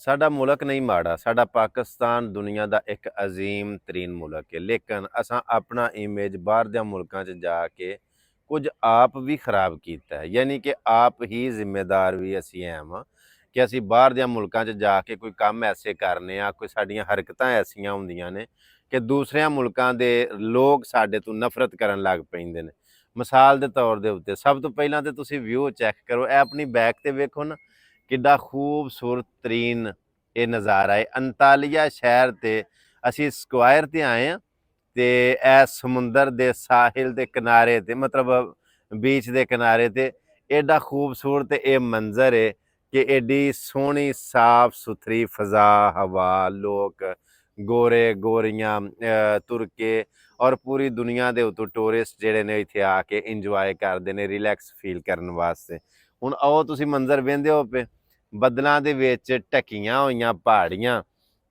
साडा मुल्क नहीं माड़ा, साडा पाकिस्तान दुनिया का एक अजीम तरीन मुल्क है, लेकिन असां अपना इमेज बाहर दे मुल्कां च जाके कुछ आप भी खराब किया है। यानी कि आप ही जिम्मेदार भी असी हैं कि असी बाहर दे मुल्कां च जाके कोई काम ऐसे करने आ, कोई साडियां हरकतां ऐसियां हुंदियां ने कि दूसरे मुल्कां दे लोग साडे तो नफरत करन लग पैंदे ने। मिसाल के तौर के उत्ते सब तो पहलां ते तुसीं व्यू चैक करो, ए अपनी बैक ते वेखो ना, किड्डा खूबसूरत तरीन ये नज़ारा है। अंतालिया शहर ते असी स्क्वायर ते आए हैं ते ए समुंदर दे साहिल दे किनारे ते मतलब बीच दे किनारे ते एडा खूबसूरत ये मंजर है कि एडी सोहनी साफ सुथरी फजा हवा, लोग गोरे गोरियां तुर के और पूरी दुनिया के उत्तों टूरिस्ट जेडे ने इत्थे आके इंजॉय करते हैं रिलैक्स फील करने वास्ते। हुण आओ तुसीं मंजर वेंदे हो पे बदलों के विच ढकियां होईयां पहाड़ियां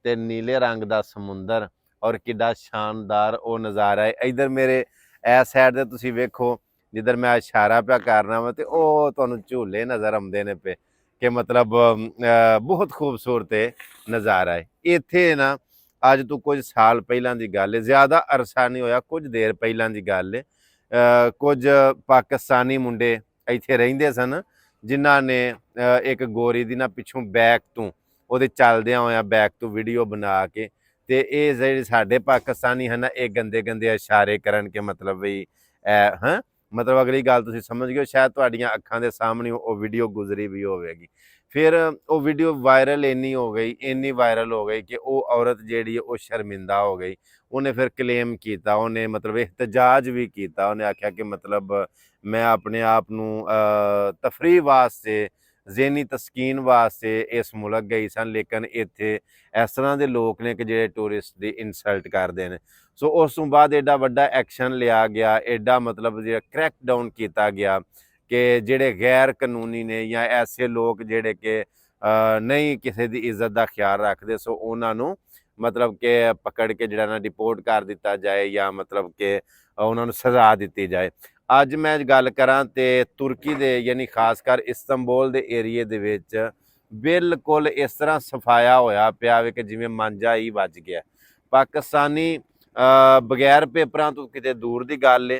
ते नीले रंग का समुंदर और किड्डा शानदार वो नज़ारा है। इधर मेरे इस साइड ते तुसीं वेखो जिधर मैं इशारा पिया करना वा ते ओह तुहानूं झूले नज़र आउंदे ने पे कि मतलब बहुत खूबसूरत ये नज़ारा है। इत्थे ना अज तो कुछ साल पहलां दी गल है, ज़्यादा अरसा नहीं होया, कुछ देर पहलां दी गल है। कुछ पाकिस्तानी मुंडे इत्थे रहिंदे सन जिन्हां ने एक गोरी दी ना पिछों बैक तो ਉਹਦੇ ਚੱਲਦਿਆਂ ਹੋਇਆਂ बैक तो वीडियो बना के ते ਇਹ ਜਿਹੜੇ ਸਾਡੇ ਪਾਕਿਸਤਾਨੀ ਹਨ ਇਹ ਗੰਦੇ ਗੰਦੇ ਇਸ਼ਾਰੇ ਕਰਨ ਕੇ मतलब ਵੀ ਹਾਂ मतलब अगली गल तुसीं समझ गए हो, शायद तुहाड़ियां अखां दे सामने वो वीडियो गुजरी भी होवेगी। फिर वो वीडियो वायरल इन्नी वायरल हो गई कि वो औरत जिहड़ी है वो शर्मिंदा हो गई। उन्हें फिर क्लेम किया, उन्हें मतलब एहतजाज भी किया, उन्हें आख्या कि मतलब मैं अपने आप नूं तफरीह वास्ते ज़हनी तस्कीन वास्ते इस मुल्क गई सन, लेकिन इत्थे इस तरह के लोग ने कि जिहड़े टूरिस्ट की इंसल्ट करते हैं। सो उस तो बाद एडा वड्डा एक्शन लिया गया, एडा मतलब जो क्रैक डाउन किया गया कि जिहड़े गैर कानूनी ने या ऐसे लोग जिहड़े कि नहीं किसी की इज्जत का ख्याल रखते, सो उन्होंने मतलब कि पकड़ के जिहड़ा ना डिपोर्ट कर दिता जाए या मतलब कि उन्होंने सज़ा दी जाए। अज मैं गल करां ते तुर्की दे यानी खासकर इस्तांबुल दे एरिए दे विच बिल्कुल इस तरह सफाया होया पिया वे कि जिवें मांझा ही वज गया। पाकिस्तानी बगैर पेपरां तो किते दूर दी गल है,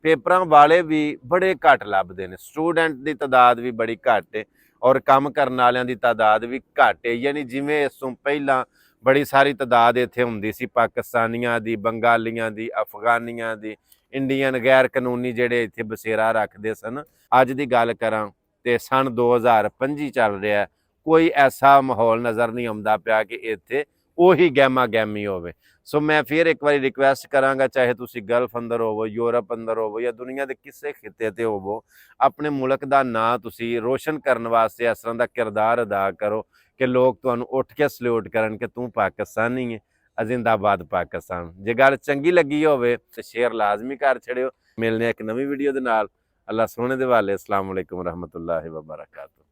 पेपरां वाले भी बड़े घट लभदे ने, स्टूडेंट की तादाद भी बड़ी घट है और काम करने वालियां दी तादाद भी घट है। यानी जिवें इस तो पहलां बड़ी सारी तादाद इत्थे हुंदी सी पाकिस्तानियां दी, बंगालियां दी, अफगानियां दी, इंडियन गैर कानूनी जिहड़े इत्थे बसेरा रखते सन। अज की गल करां ते सन 2025 चल रहा है, कोई ऐसा माहौल नज़र नहीं आउंदा पिया कि इत्थे उही गहमा गहमी होवे। सो मैं फिर एक बार रिक्वेस्ट करांगा, चाहे तुसी गल्फ अंदर होवो, यूरोप अंदर होवो या दुनिया के किसी खिते ते होवो, अपने मुल्क का नां तुसी रोशन करने वास्ते इस तरह का किरदार अदा करो कि लोग तुहानूं उठ के सल्यूट करन कि तू पाकिस्तानी है। जिंदाबाद पाकिस्तान। जे गल चंगी लगी होवे तो शेयर लाजमी कर छड़ियो। मिलने एक नवी वीडियो दे नाल। अल्लाह सोहणे दे वाले। अस्सलाम वालेकुम रहमतुल्लाहि व बरकातहू।